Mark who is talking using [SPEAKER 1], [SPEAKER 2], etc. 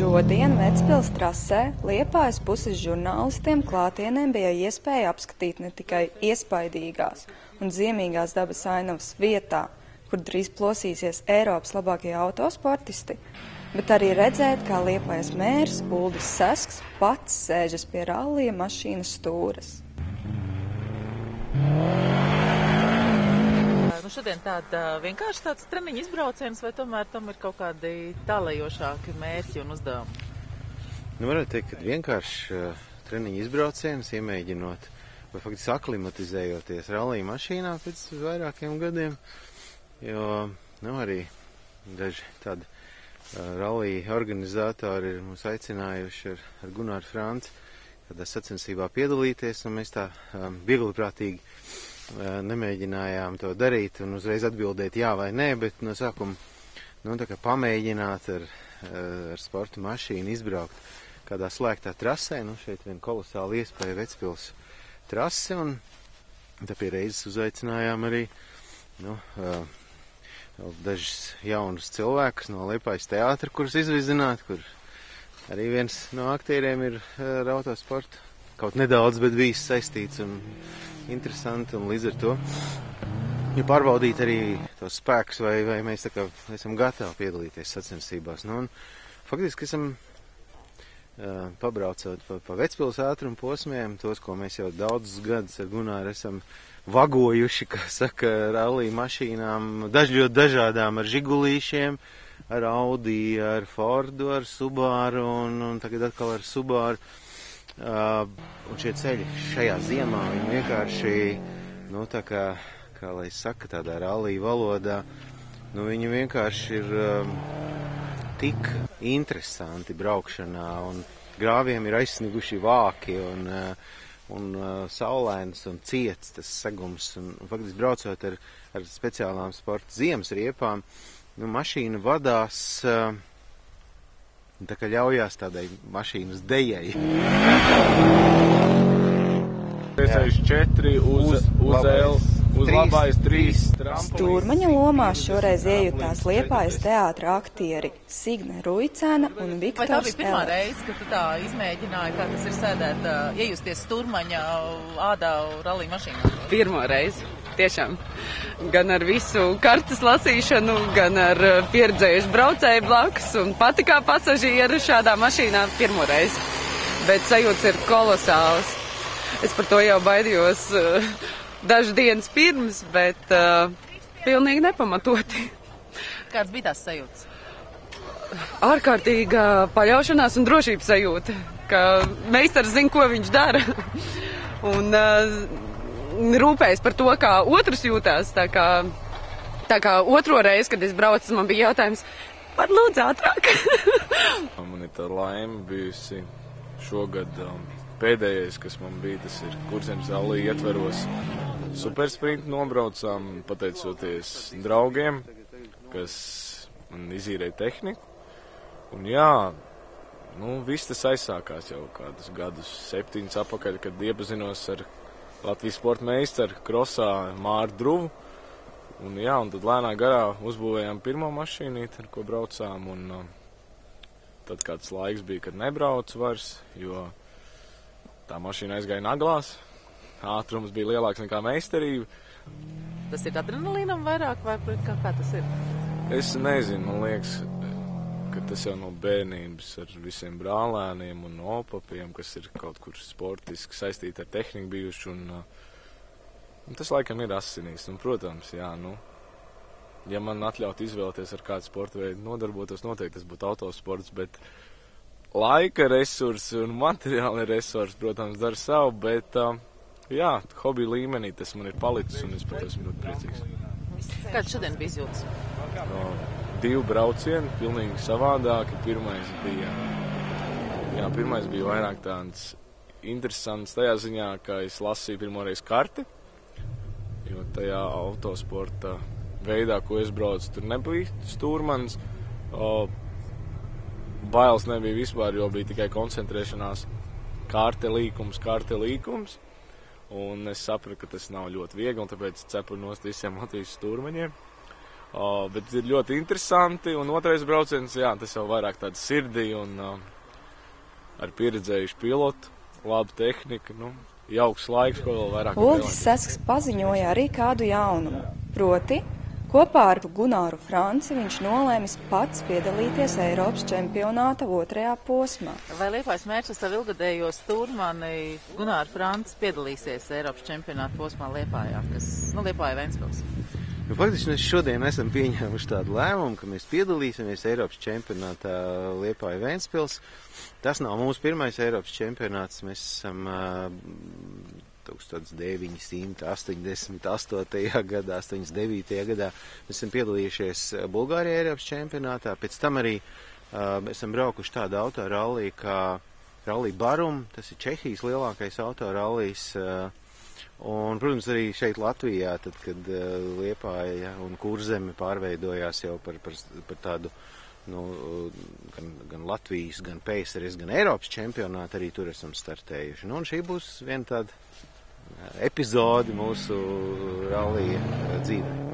[SPEAKER 1] Šodien Vecpils trasē Liepājas puses žurnālistiem klātienē bija iespēja apskatīt ne tikai iespaidīgās un ziemīgās dabas ainavas vietā, kur drīz plosīsies Eiropas labākie autosportisti, bet arī redzēt, kā Liepājas mērs Uldis Sasks pats sēžas pie rallija mašīnas stūres.
[SPEAKER 2] Šodien vienkārši tāds treniņu izbrauciens, vai tomēr tam ir kaut kādi tālajošāki mērķi un uzdevumi?
[SPEAKER 3] Varētu teikt, ka vienkārši treniņu izbrauciens, iemēģinot, vai faktiski aklimatizējoties rallija mašīnā pēc vairākiem gadiem, jo arī daži tādi rallija organizatori ir mūs aicinājuši ar Gunāru Franci kādā sacensībā piedalīties, un mēs tā viegliprātīgi nemēģinājām to darīt un uzreiz atbildēt jā vai nē, bet no sākuma tā kā pamēģināt ar sporta mašīnu izbraukt kādā slēgtā trasē. Šeit vien kolosāla iespēja Vecpils trase, un tā pie reizes uzaicinājām arī dažus jaunus cilvēkus no Liepājas teātra, kurus izvizināt, kur arī viens no aktieriem ir ar autosportu kaut nedaudz, bet bijis saistīts un interesanti, un līdz ar to pārbaudīt arī tos spēkus, vai mēs tā kā esam gatavi piedalīties sacensībās. Faktiski esam pabraucot pa Vecpils ātruma posmiem, tos, ko mēs jau daudzus gadus ar Gunāru esam vagojuši, kā saka, rallija mašīnām, ļoti dažādām, ar Žigulīšiem, ar Audi, ar Fordu, ar Subaru un tagad atkal ar Subaru. Un šie ceļi šajā ziemā, viņi vienkārši, tā kā lai saka tādā rallija valodā, viņi vienkārši ir tik interesanti braukšanā, un grāviem ir aizsniguši vāki, un saulains un ciets tas segums, un faktiski braucot ar speciālām sporta ziemas riepām, mašīna vadās tā kā ļaujās tādai mašīnas dejai.
[SPEAKER 4] 4 uz labais 3 trampolins.
[SPEAKER 1] Stūrmaņa lomā šoreiz iejutās Liepājas teātra aktieri Signe Ruicēna un Viktors Elers.
[SPEAKER 2] Vai tā bija pirmā reize, kad tu tā izmēģināji, kā tas ir sēdēt, iejusties stūrmaņa ādā rallija mašīnā?
[SPEAKER 5] Pirmo reizi, tiešām. Gan ar visu kartes lasīšanu, gan ar pieredzējušu braucēju blakus, un pati kā pasažieri šādā mašīnā pirmo reizi. Bet sajūtas ir kolosāls. Es par to jau baidījos dažas dienas pirms, bet pilnīgi nepamatoti.
[SPEAKER 2] Kāds bija tās sajūtas?
[SPEAKER 5] Ārkārtīga paļaušanās un drošības sajūta, ka meistars zina, ko viņš dara. Un rūpējas par to, kā otrs jūtās. Tā kā otro reizi, kad es braucu, man bija jautājums, var lūdzu ātrāk?
[SPEAKER 4] Man ir tā laime bijusi šogad. Pēdējais, kas man bija, tas ir Kurzemes rallija ietveros. Supersprintu nobraucām, pateicoties draugiem, kas man izīrēja tehniku. Un viss tas aizsākās jau kādus gadus 7 atpakaļ, kad iepazinos ar Latvijas sporta meistaru krosā Māru Druvu. Un tad lēnā garā uzbūvējām pirmo mašīnīti, ar ko braucām. Un tad kāds laiks bija, kad nebraucu vairs, jo tā mašīna aizgāja naglās, ātrums bija lielāks nekā meistarība.
[SPEAKER 2] Tas ir adrenalīnam vairāk, vai kā tas ir?
[SPEAKER 4] Es nezinu, man liekas, ka tas jau no bērnības ar visiem brālēniem un opapiem, kas ir kaut kur sportiski saistīti ar tehniku bijuši, un tas laikam ir asinīs. Un, protams, ja man atļaut izvēlēties ar kādu sporta veidu nodarbotos, noteikti tas būtu autosports, bet laika resursi un materiāli resursi, protams, dara savu, bet hobija līmenī tas man ir palicis, un es pat esmu ļoti priecīgs.
[SPEAKER 2] Kāds šodien bija izjūtas?
[SPEAKER 4] 2 braucieni, pilnīgi savādāki. Pirmais bija vairāk tāds interesants tajā ziņā, ka es lasīju pirmoreiz karti, jo tajā autosporta veidā, ko es braucu, tur nebija stūrmanis. Bailes nebija vispār, jo bija tikai koncentrēšanās kārte līkums. Un es sapratu, ka tas nav ļoti viegli, un tāpēc cepu nost visiem Latvijas stūrmaņiem. Bet ir ļoti interesanti, un otrais brauciens, jā, tas jau vairāk tāds sirdī un ar pieredzējušu pilotu, laba tehnika, jauks laiks, ko vēl vairāk.
[SPEAKER 1] Uldis Sesks paziņoja arī kādu jaunumu, proti, kopā ar Gunāru Franci viņš nolēmis pats piedalīties Eiropas čempionāta 2. posmā.
[SPEAKER 2] Vai Liepājas mērķis ar savu ilgadējo stūrmani Gunāru Franci piedalīsies Eiropas čempionāta posmā Liepājā, kas, Liepāja Ventspils?
[SPEAKER 3] Faktiski mēs šodien esam pieņēmuši tādu lēmumu, ka mēs piedalīsimies Eiropas čempionātā Liepāja Ventspils. Tas nav mūsu pirmais Eiropas čempionāts, mēs esam 1988. gadā, 89. gadā. Mēs esam piedalījušies Bulgārijā Eiropas čempionātā, pēc tam arī esam braukuši tādu autorallī kā Rallija Barum, tas ir Čehijas lielākais autorallijs. Un, protams, arī šeit Latvijā, tad, kad Liepāja un Kurzeme pārveidojās jau par tādu, gan Latvijas, gan PSRS, gan Eiropas čempionātu, arī tur esam startējuši. Un šī būs viena tāda epizode mūsu rallija dzīvē.